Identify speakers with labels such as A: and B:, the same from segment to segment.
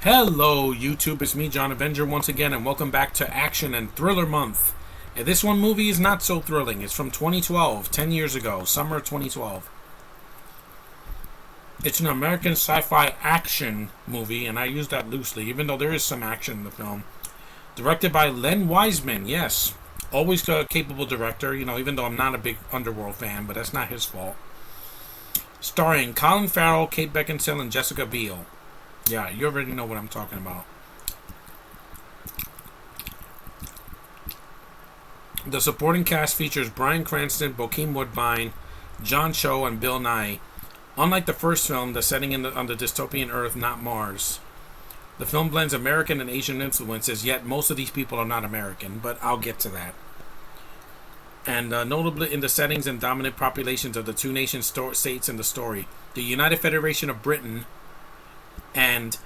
A: Hello, YouTube. It's me, John Avenger, once again, and welcome back to Action and Thriller Month. And this one movie is not so thrilling. It's from 2012, 10 years ago, summer of 2012. It's an American sci-fi action movie, and I use that loosely, even though there is some action in the film. Directed by Len Wiseman, yes. Always a capable director, even though I'm not a big Underworld fan, but that's not his fault. Starring Colin Farrell, Kate Beckinsale, and Jessica Biel. Yeah, you already know what I'm talking about. The supporting cast features Bryan Cranston, Bokeem Woodbine, John Cho, and Bill Nighy. Unlike the first film, the setting on the dystopian Earth, not Mars. The film blends American and Asian influences, yet most of these people are not American, but I'll get to that. And notably in the settings and dominant populations of the two nation states in the story, the United Federation of Britain and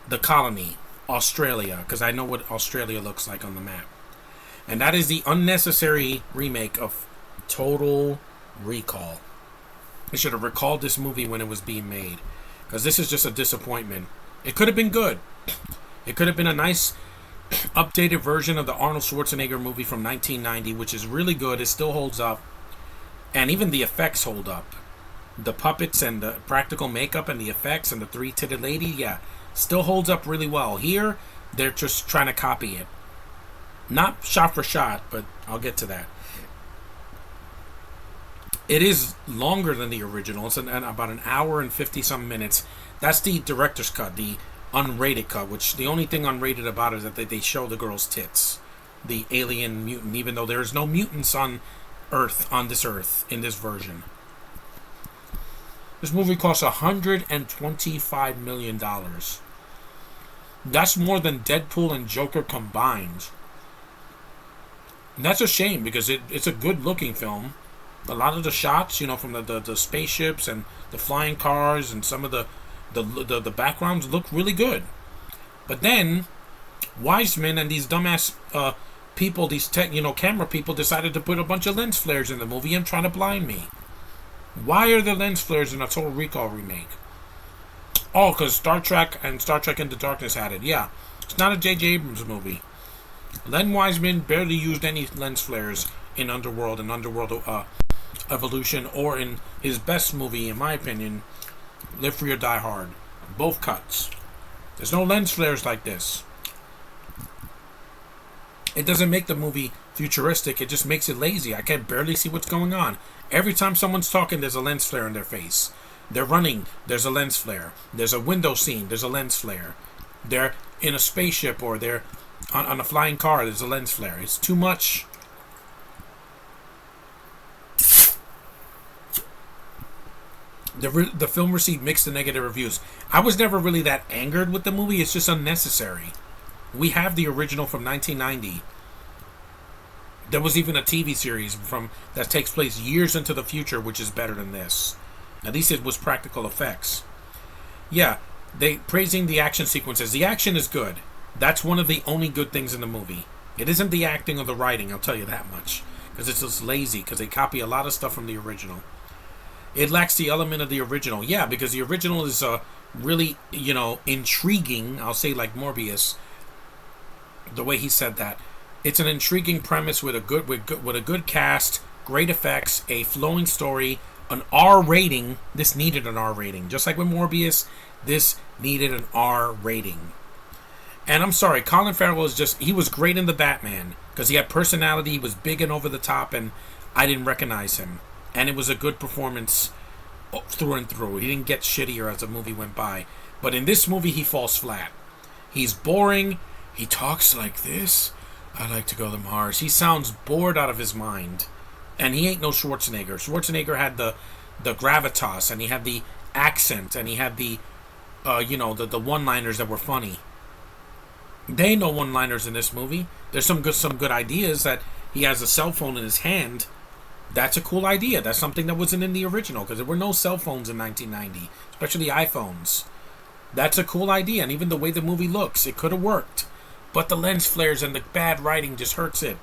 A: the colony, Australia, because I know what Australia looks like on the map. And that is the unnecessary remake of Total Recall. I should have recalled this movie when it was being made, because this is just a disappointment. It could have been good. It could have been a nice updated version of the Arnold Schwarzenegger movie from 1990, which is really good. It still holds up, and even the effects hold up. The puppets and the practical makeup and the effects and the three-titted lady, yeah, still holds up really well. Here, they're just trying to copy it. Not shot for shot, but I'll get to that. It is longer than the original. It's about an hour and 50-some minutes. That's the director's cut, the unrated cut, which the only thing unrated about it is that they show the girl's tits. The alien mutant, even though there is no mutants on Earth, in this version. This movie cost $125 million. That's more than Deadpool and Joker combined. And that's a shame, because it's a good-looking film. A lot of the shots, from the spaceships and the flying cars and some of the backgrounds look really good. But then, Wiseman and these dumbass people, these camera people, decided to put a bunch of lens flares in the movie and try to blind me. Why are there lens flares in a Total Recall remake? Oh, because Star Trek and Star Trek Into Darkness had it. Yeah, it's not a J.J. Abrams movie. Len Wiseman barely used any lens flares in Underworld and Underworld Evolution, or in his best movie, in my opinion, Live Free or Die Hard. Both cuts. There's no lens flares like this. It doesn't make the movie futuristic, it just makes it lazy. I can barely see what's going on. Every time someone's talking, there's a lens flare in their face. They're running, there's a lens flare. There's a window scene, there's a lens flare. They're in a spaceship, or they're on a flying car, there's a lens flare. It's too much. The film received mixed to negative reviews. I was never really that angered with the movie. It's just unnecessary. We have the original from 1990. There was even a TV series that takes place years into the future, which is better than this. At least it was practical effects. Yeah, they praising the action sequences. The action is good. That's one of the only good things in the movie. It isn't the acting or the writing, I'll tell you that much. Because it's just lazy, because they copy a lot of stuff from the original. It lacks the element of the original. Yeah, because the original is really, intriguing. I'll say like Morbius, the way he said that. It's an intriguing premise with a good cast, great effects, a flowing story, an R rating. This needed an R rating. Just like with Morbius, this needed an R rating. And I'm sorry, Colin Farrell he was great in the Batman, because he had personality, he was big and over the top, and I didn't recognize him. And it was a good performance through and through. He didn't get shittier as the movie went by. But in this movie, he falls flat. He's boring. He talks like this. I like to go to Mars. He sounds bored out of his mind. And he ain't no Schwarzenegger. Schwarzenegger had the gravitas, and he had the accent, and he had the one-liners that were funny. There ain't no one-liners in this movie. There's some good ideas, that he has a cell phone in his hand. That's a cool idea. That's something that wasn't in the original, because there were no cell phones in 1990, especially iPhones. That's a cool idea, and even the way the movie looks, it could have worked. But the lens flares and the bad writing just hurts it.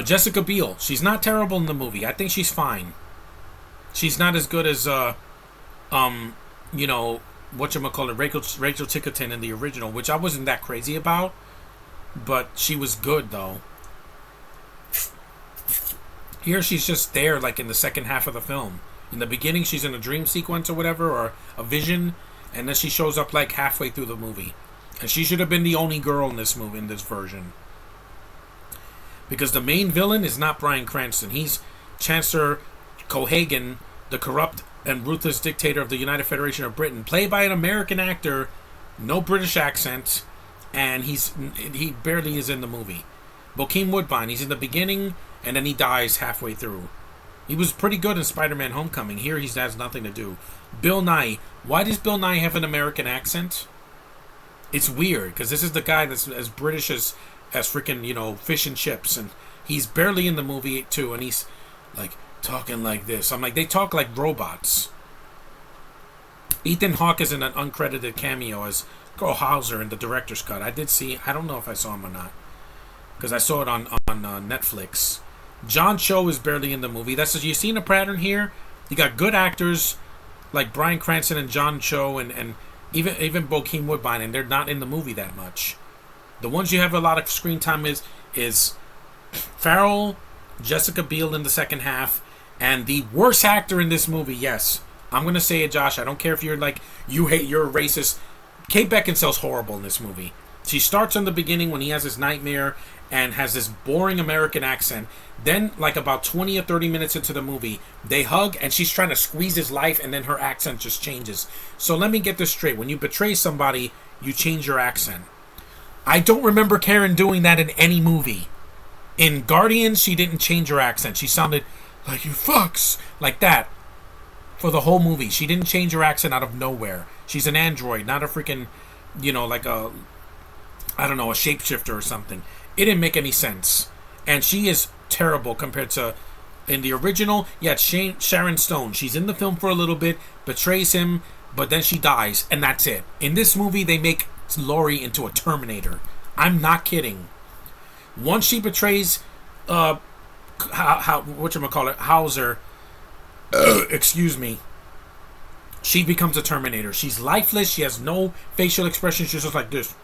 A: Jessica Biel, she's not terrible in the movie. I think she's fine. She's not as good as whatchamacallit, Rachel Tickerton in the original, which I wasn't that crazy about, but she was good though. Here she's just there, like in the second half of the film. In the beginning, she's in a dream sequence or whatever, or a vision, and then she shows up like halfway through the movie. And she should have been the only girl in this movie, in this version. Because the main villain is not Bryan Cranston. He's Chancellor Cohaagen, the corrupt and ruthless dictator of the United Federation of Britain, played by an American actor, no British accent, and he barely is in the movie. Bokeem Woodbine, he's in the beginning, and then he dies halfway through. He was pretty good in Spider-Man Homecoming. Here he has nothing to do. Bill Nye. Why does Bill Nye have an American accent? It's weird, because this is the guy that's as British as freaking, fish and chips, and he's barely in the movie too, and he's like talking like this. I'm like, they talk like robots. Ethan Hawke is in an uncredited cameo as Carl Hauser in the director's cut. I don't know if I saw him or not, because I saw it on Netflix. John Cho is barely in the movie. You seen a pattern here? You got good actors like Bryan Cranston and John Cho and even Bokeem Woodbine, and they're not in the movie that much. The ones you have a lot of screen time is Farrell, Jessica Biel in the second half, and the worst actor in this movie. Yes, I'm gonna say it, Josh. I don't care if you're a racist. Kate Beckinsale's horrible in this movie. She starts in the beginning when he has his nightmare and has this boring American accent. Then, like about 20 or 30 minutes into the movie, they hug and she's trying to squeeze his life, and then her accent just changes. So let me get this straight. When you betray somebody, you change your accent. I don't remember Karen doing that in any movie. In Guardians, she didn't change her accent. She sounded like, "You fucks," like that for the whole movie. She didn't change her accent out of nowhere. She's an android, not a freaking, like a shapeshifter or something. It didn't make any sense. And she is terrible compared to in the original. Yeah, Sharon Stone. She's in the film for a little bit, betrays him, but then she dies, and that's it. In this movie, they make Laurie into a Terminator. I'm not kidding. Once she betrays Hauser, excuse me, she becomes a Terminator. She's lifeless. She has no facial expression. She's just like this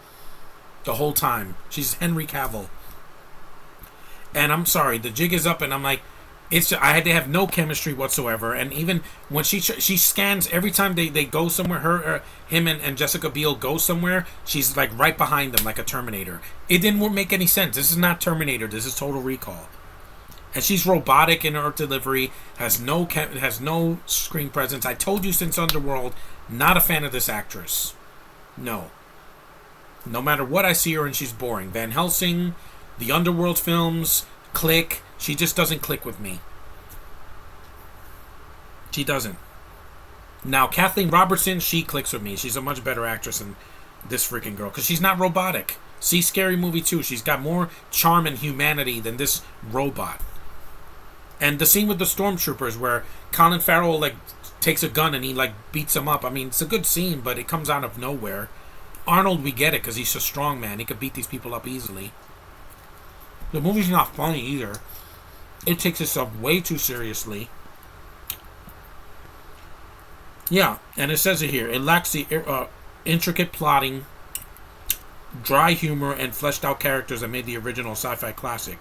A: the whole time. She's Henry Cavill. And I'm sorry, the jig is up, and I'm like, I had to have no chemistry whatsoever. And even when she scans every time they go somewhere, him and Jessica Biel go somewhere, she's like right behind them like a Terminator. It didn't make any sense. This is not Terminator. This is Total Recall. And she's robotic in her delivery, has no screen presence. I told you since Underworld, not a fan of this actress. No matter what I see her in, she's boring. Van Helsing, the Underworld films, Click. She just doesn't click with me. She doesn't. Now, Kathleen Robertson, she clicks with me. She's a much better actress than this freaking girl, because she's not robotic. See Scary Movie 2. She's got more charm and humanity than this robot. And the scene with the stormtroopers where Colin Farrell takes a gun and he beats them up. I mean, it's a good scene, but it comes out of nowhere. Arnold, we get it because he's a strong man. He could beat these people up easily. The movie's not funny either. It takes itself way too seriously. Yeah, and it says it here. It lacks the intricate plotting, dry humor, and fleshed out characters that made the original sci-fi classic.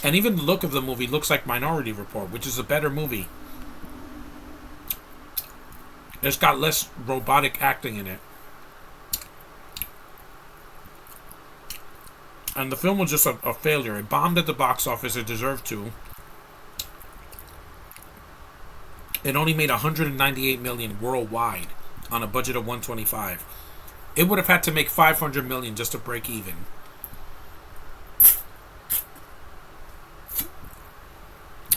A: And even the look of the movie looks like Minority Report, which is a better movie. It's got less robotic acting in it. And the film was just a failure. It bombed at the box office. It deserved to. It only made $198 million worldwide on a budget of $125. It would have had to make $500 million just to break even.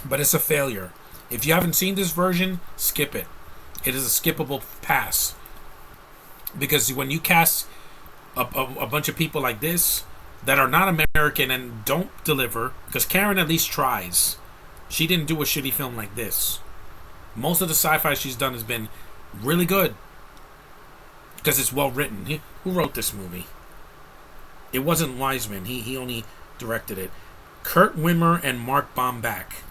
A: But it's a failure. If you haven't seen this version, skip it. It is a skippable pass. Because when you cast a bunch of people like this that are not American and don't deliver, because Karen at least tries. She didn't do a shitty film like this. Most of the sci-fi she's done has been really good. Because it's well written. Who wrote this movie? It wasn't Wiseman. He only directed it. Kurt Wimmer and Mark Bombach.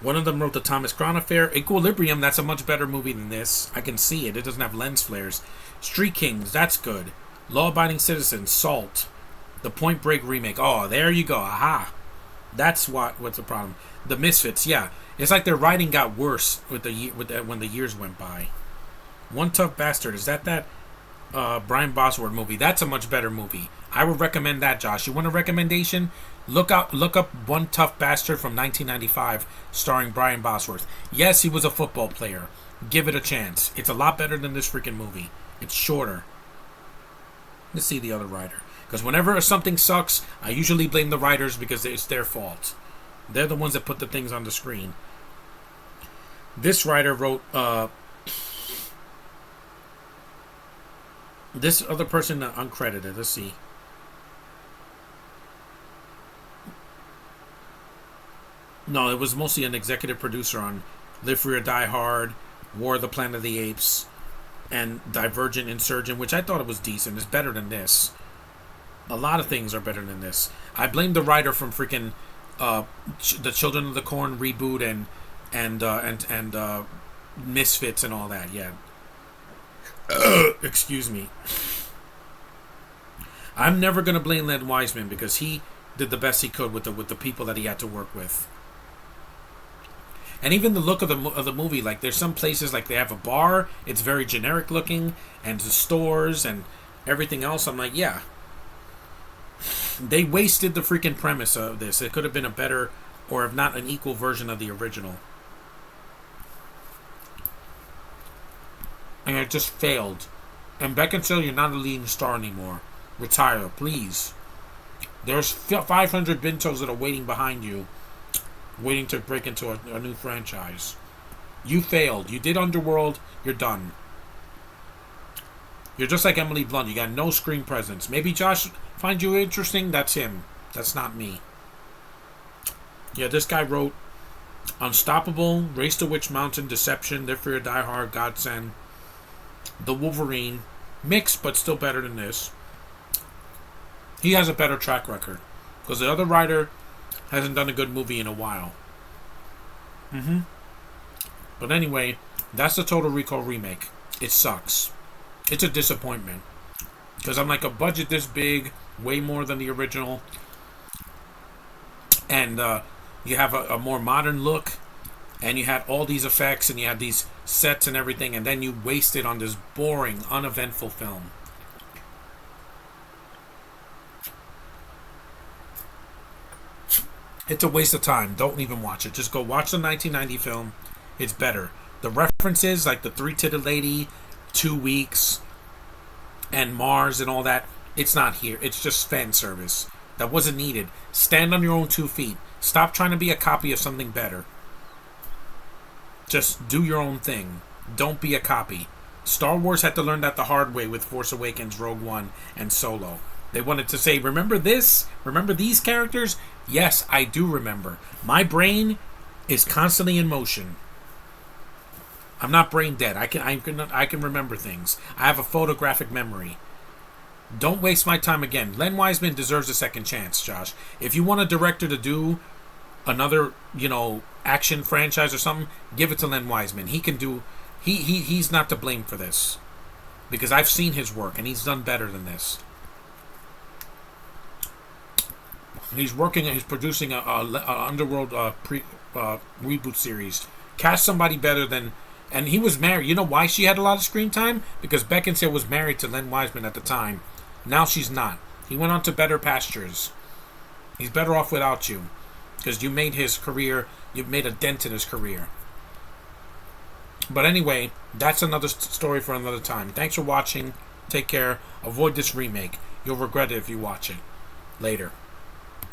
A: One of them wrote the Thomas Crown Affair. Equilibrium, that's a much better movie than this. I can see it. It doesn't have lens flares. Street Kings, that's good. Law Abiding Citizen, Salt. The Point Break remake. Oh, there you go. Aha. That's what's the problem. The Misfits, yeah. It's like their writing got worse when the years went by. One Tough Bastard, is that Brian Bosworth movie? That's a much better movie. I would recommend that, Josh. You want a recommendation? Look up One Tough Bastard from 1995, starring Brian Bosworth. Yes, he was a football player. Give it a chance. It's a lot better than this freaking movie. It's shorter. Let's see the other writer. Because whenever something sucks, I usually blame the writers because it's their fault. They're the ones that put the things on the screen. This writer wrote... this other person uncredited. Let's see. No, it was mostly an executive producer on Live Free or Die Hard, War of the Planet of the Apes, and Divergent Insurgent, which I thought it was decent. It's better than this. A lot of things are better than this. I blame the writer from freaking the Children of the Corn reboot and Misfits and all that. Yeah. Excuse me. I'm never gonna blame Len Wiseman because he did the best he could with the people that he had to work with. And even the look of the movie, like there's some places like they have a bar, it's very generic looking, and the stores and everything else. I'm like, yeah, they wasted the freaking premise of this. It could have been a better, or if not an equal version of the original. And it just failed. And Beckinsale, you're not a leading star anymore. Retire, please. There's 500 Bintos that are waiting behind you, waiting to break into a new franchise. You failed. You did Underworld. You're done. You're just like Emily Blunt. You got no screen presence. Maybe Josh finds you interesting. That's him. That's not me. Yeah, this guy wrote Unstoppable, Race to Witch Mountain, Deception, Live Free or Die Hard, Godsend, The Wolverine. Mixed, but still better than this. He has a better track record. Because the other writer hasn't done a good movie in a while. But anyway, that's the Total Recall remake. It sucks. It's a disappointment. Because I'm like, a budget this big, way more than the original. And you have a more modern look. And you had all these effects and you had these sets and everything. And then you waste it on this boring, uneventful film. It's a waste of time. Don't even watch it. Just go watch the 1990 film. It's better. The references, like the three-titted lady, 2 weeks, and Mars and all that, it's not here. It's just fan service. That wasn't needed. Stand on your own 2 feet. Stop trying to be a copy of something better. Just do your own thing. Don't be a copy. Star Wars had to learn that the hard way with Force Awakens, Rogue One, and Solo. They wanted to say, remember this? Remember these characters? Yes, I do remember. My brain is constantly in motion. I'm not brain dead. I can remember things. I have a photographic memory. Don't waste my time again. Len Wiseman deserves a second chance, Josh. If you want a director to do another, action franchise or something, give it to Len Wiseman. He can do. He's not to blame for this, because I've seen his work and he's done better than this. He's producing a Underworld reboot series. Cast somebody better than, and he was married. You know why she had a lot of screen time? Because Beckinsale was married to Len Wiseman at the time. Now she's not. He went on to better pastures. He's better off without you, because you made his career. You've made a dent in his career. But anyway, that's another story for another time. Thanks for watching. Take care. Avoid this remake. You'll regret it if you watch it. Later.